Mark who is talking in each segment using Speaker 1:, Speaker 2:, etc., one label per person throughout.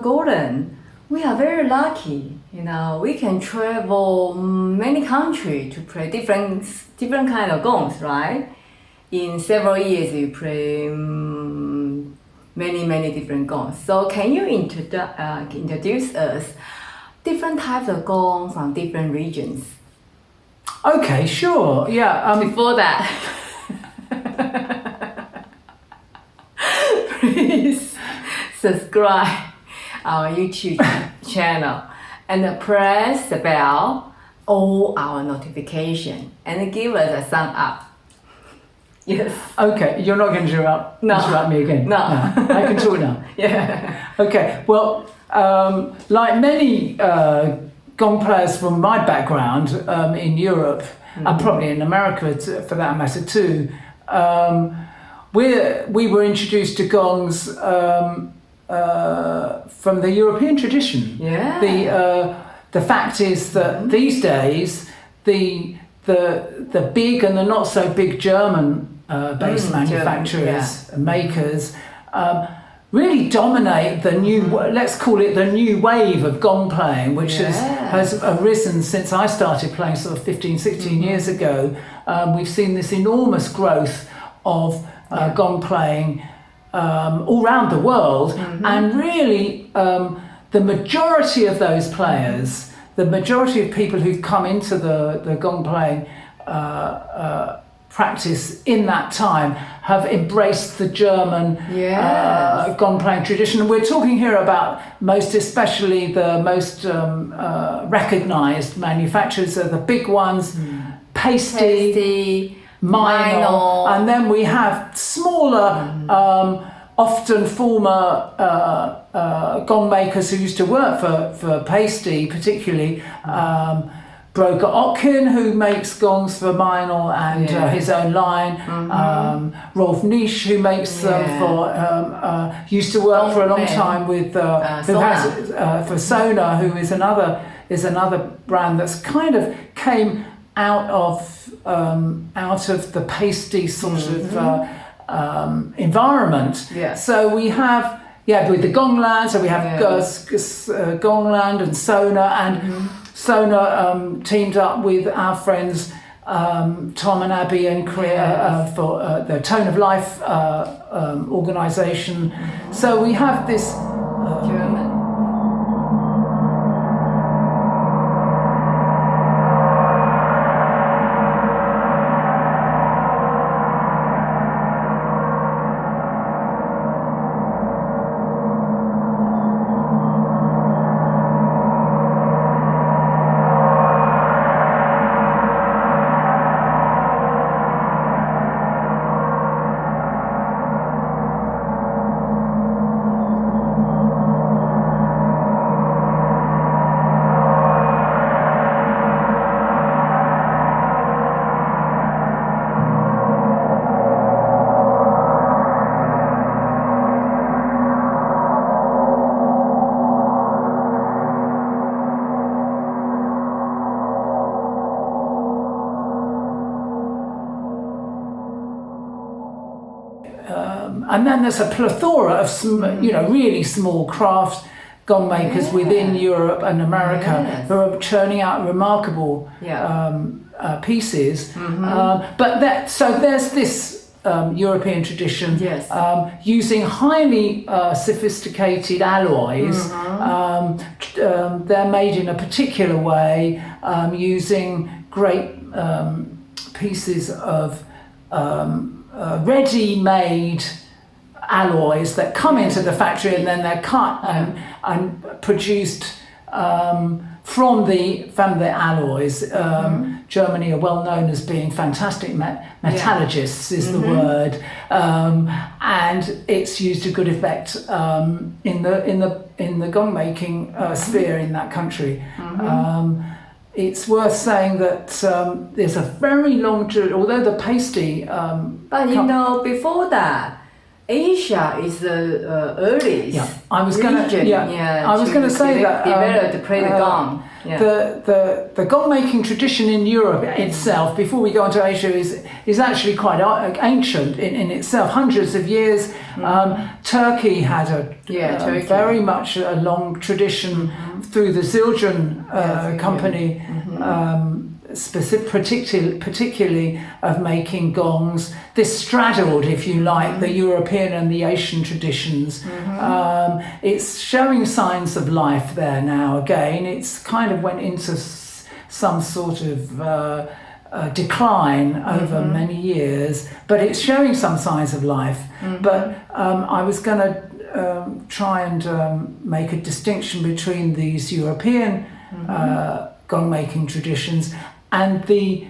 Speaker 1: Gordon, we are very lucky. We can travel many countries to play different kind of gongs, right? In several years, we play many different gongs. So can you introduce us different types of gong from different regions?
Speaker 2: Okay, sure. Yeah.
Speaker 1: Before that, please subscribe our YouTube channel and press the bell, all our notification, and give us a thumb up. Yes.
Speaker 2: Okay, you're not going to interrupt me again?
Speaker 1: No.
Speaker 2: I can talk now.
Speaker 1: Yeah.
Speaker 2: Okay, well, like many gong players from my background in Europe, and probably in America for that matter too, we were introduced to gongs from the European tradition.
Speaker 1: Yeah.
Speaker 2: The fact is that these days the big and the not so big German based manufacturers and makers really dominate the new, let's call it the new wave of gong playing, which has arisen since I started playing sort of 15, 16 years ago. We've seen this enormous growth of gong playing all around the world, and really the majority of those players, the majority of people who've come into the gong playing practice in that time have embraced the German gong playing tradition. And we're talking here about most especially the most recognized manufacturers are the big ones, Pasty, Minor, and then we have smaller, often former gong makers who used to work for Pasty, particularly Broker Otkin, who makes gongs for Meinl and his own line. Rolf Nisch, who makes them for, used to work for a long time with, who has for Sona, who is another brand that's kind of came out of the pasty sort of environment.
Speaker 1: Yeah.
Speaker 2: So we have with the Gongland, so we have Gongland and Sona, and Sona teamed up with our friends Tom and Abby and Korea for the Tone of Life organisation. So we have this
Speaker 1: German.
Speaker 2: And then there's a plethora of really small craft gong makers within Europe and America who are churning out remarkable pieces. But so there's this European tradition using highly sophisticated alloys. They're made in a particular way, using great pieces of ready-made alloys that come into the factory, and then they're cut and produced from the alloys. Germany are well known as being fantastic metallurgists, is the word, and it's used to good effect in the gong making sphere in that country. It's worth saying that there's a very long, although the pasty.
Speaker 1: But before that, Asia is the earliest
Speaker 2: I was
Speaker 1: region.
Speaker 2: I was going to say that
Speaker 1: developed to play the gong. Yeah.
Speaker 2: The gong making tradition in Europe itself, before we go into Asia, is actually quite ancient in itself. Hundreds of years. Turkey had very much a long tradition through the Zildjian company. Particularly of making gongs. This straddled, if you like, the European and the Asian traditions. It's showing signs of life there now again. It's kind of went into some sort of decline over many years, but it's showing some signs of life. But I was going to try and make a distinction between these European gong making traditions and the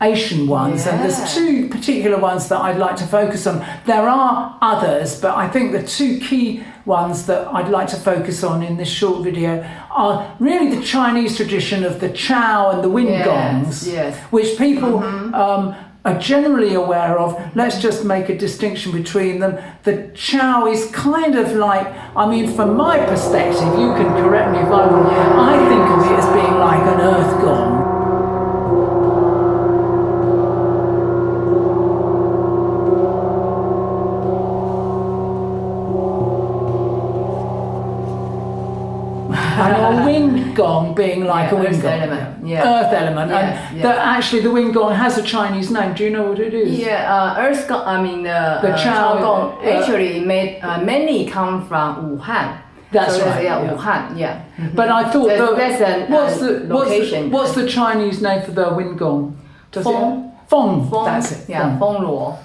Speaker 2: Asian ones, and there's two particular ones that I'd like to focus on. There are others, but I think the two key ones that I'd like to focus on in this short video are really the Chinese tradition of the Chao and the wind gongs, which people are generally aware of. Let's just make a distinction between them. The Chao is kind of like, I mean, from my perspective, you can correct me if I'm wrong, I think of it as being like an earth gong. And a wind gong being like a wind gong. Earth element. And actually the wind gong has a Chinese name. Do you know what it is?
Speaker 1: Earth gong, I mean the Chao gong actually mainly come from Wuhan.
Speaker 2: That's right.
Speaker 1: Wuhan,
Speaker 2: But I thought
Speaker 1: location.
Speaker 2: What's the Chinese name for the wind gong?
Speaker 1: Feng.
Speaker 2: That's it.
Speaker 1: Yeah, Feng Luo.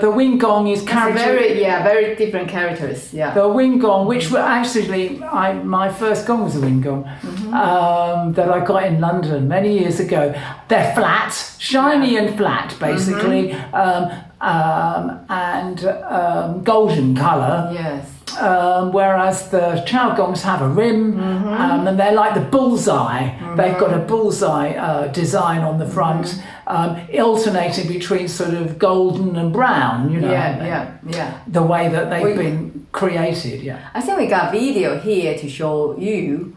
Speaker 2: The wind gong is
Speaker 1: very different characters. Yeah.
Speaker 2: The wind gong, which were actually my first gong was a wind gong that I got in London many years ago. They're flat, shiny and flat, basically, and golden colour.
Speaker 1: Yes.
Speaker 2: Whereas the Chao gongs have a rim, and they're like the bullseye. They've got a bullseye design on the front, alternating between sort of golden and brown, you know. The way that they've been created,
Speaker 1: I think we got video here to show you.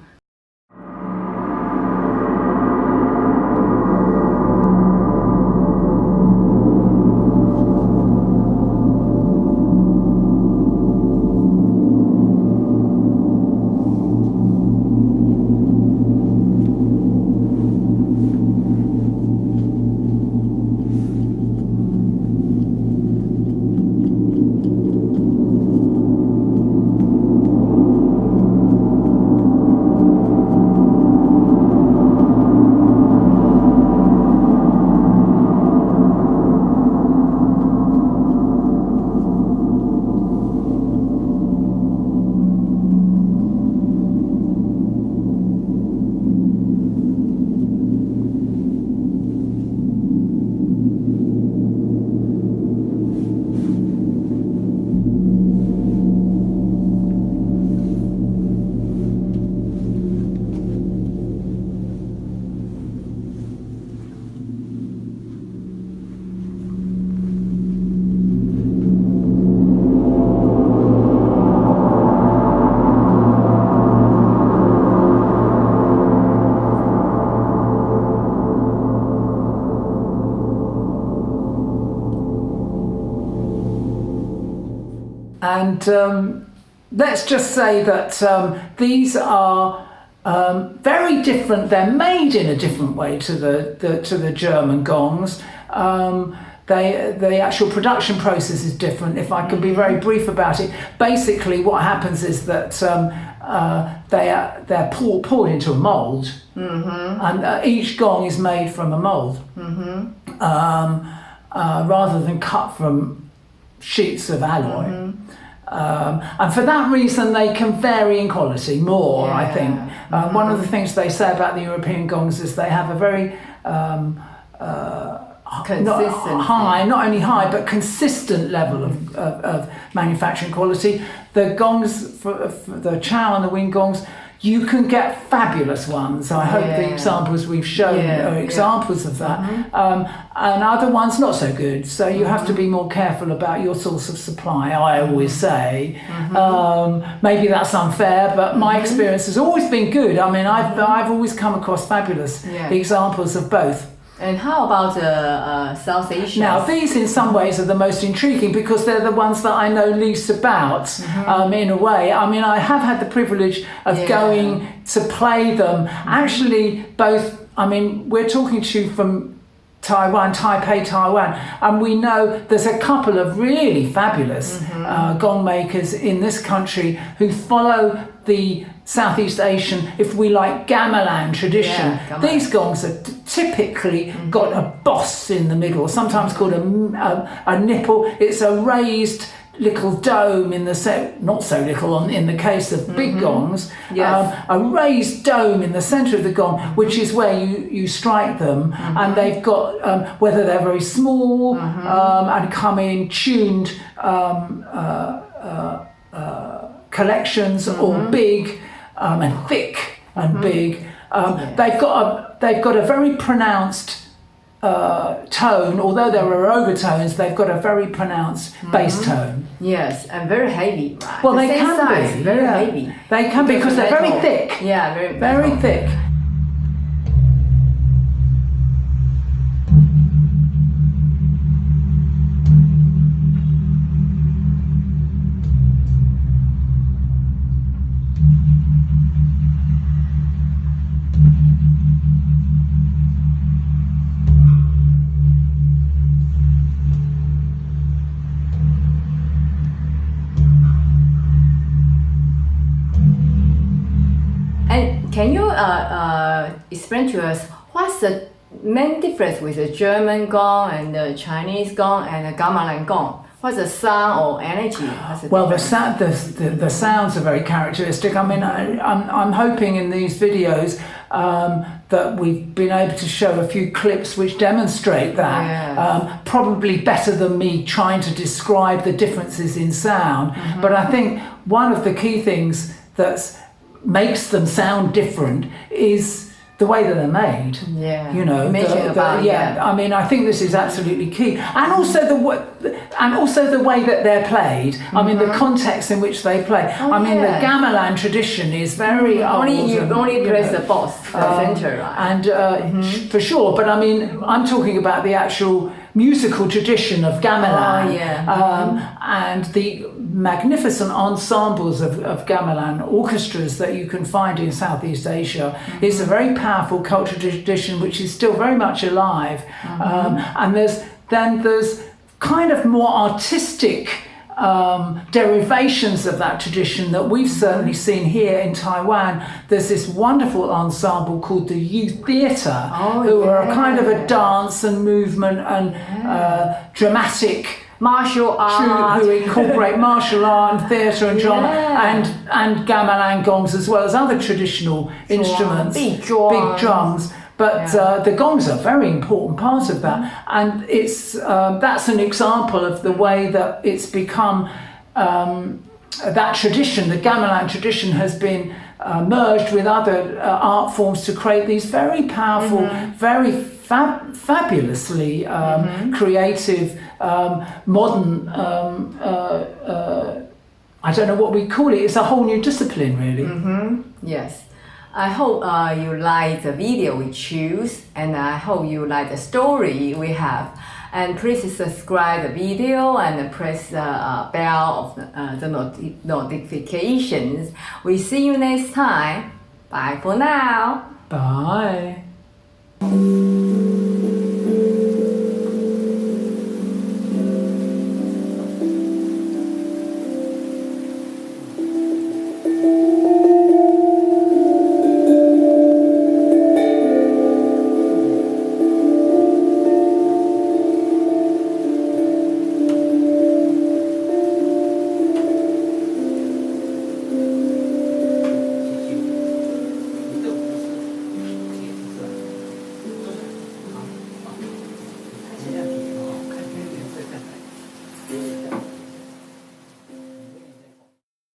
Speaker 2: And let's just say that these are very different. They're made in a different way to the German gongs. The actual production process is different. If I can be very brief about it, basically what happens is that they're poured into a mould, and each gong is made from a mould, rather than cut from sheets of alloy. And for that reason, they can vary in quality more, I think. One of the things they say about the European gongs is they have a very not only high, but consistent level of manufacturing quality. The gongs, for the Chao and the wind gongs, you can get fabulous ones. I hope the examples we've shown are examples of that. And other ones not so good. So you have to be more careful about your source of supply, I always say. Maybe that's unfair, but my experience has always been good. I mean, I've always come across fabulous examples of both.
Speaker 1: And how about South Asia?
Speaker 2: Now, these in some ways are the most intriguing because they're the ones that I know least about, in a way. I mean, I have had the privilege of going to play them. Actually, both, I mean, we're talking to you from Taiwan, Taipei, Taiwan, and we know there's a couple of really fabulous gong makers in this country who follow the Southeast Asian, if we like, gamelan tradition. These gongs are typically got a boss in the middle, sometimes called a nipple. It's a raised little dome in the not so little in the case of big gongs, a raised dome in the centre of the gong, which is where you strike them, and they've got whether they're very small and come in tuned collections or big and thick and big. They've got a very pronounced tone, although there are overtones. They've got a very pronounced bass tone.
Speaker 1: Yes, and very heavy. Right?
Speaker 2: Well, they can be
Speaker 1: very heavy.
Speaker 2: They can be because they're very thick.
Speaker 1: Yeah,
Speaker 2: very thick.
Speaker 1: Can you explain to us what's the main difference with the German gong and the Chinese gong and the Gamelan gong? What's the sound or energy?
Speaker 2: Well, the sounds are very characteristic. I mean, I'm hoping in these videos that we've been able to show a few clips which demonstrate that. Probably better than me trying to describe the differences in sound. But I think one of the key things that makes them sound different is the way that they're made. You know, I mean, I think this is absolutely key, and also the way that they're played. I mean, the context in which they play. I mean, the gamelan tradition is very old.
Speaker 1: Only press the boss, the center, right?
Speaker 2: And for sure, but I mean, I'm talking about the actual musical tradition of gamelan, and the magnificent ensembles of gamelan orchestras that you can find in Southeast Asia. It's a very powerful cultural tradition which is still very much alive, and there's kind of more artistic derivations of that tradition that we've certainly seen here in Taiwan. There's this wonderful ensemble called the Youth Theatre, who are a kind of a dance and movement and dramatic
Speaker 1: martial art,
Speaker 2: who incorporate martial art and theatre and drama and gamelan gongs as well as other traditional instruments, big drums. But the gongs are a very important part of that, and it's that's an example of the way that it's become that tradition. The gamelan tradition has been merged with other art forms to create these very powerful, very fabulously creative, modern. I don't know what we call it. It's a whole new discipline, really.
Speaker 1: Yes. I hope you like the video we choose, and I hope you like the story we have. And please subscribe the video and press the bell of the notifications. We see you next time. Bye for now.
Speaker 2: Bye.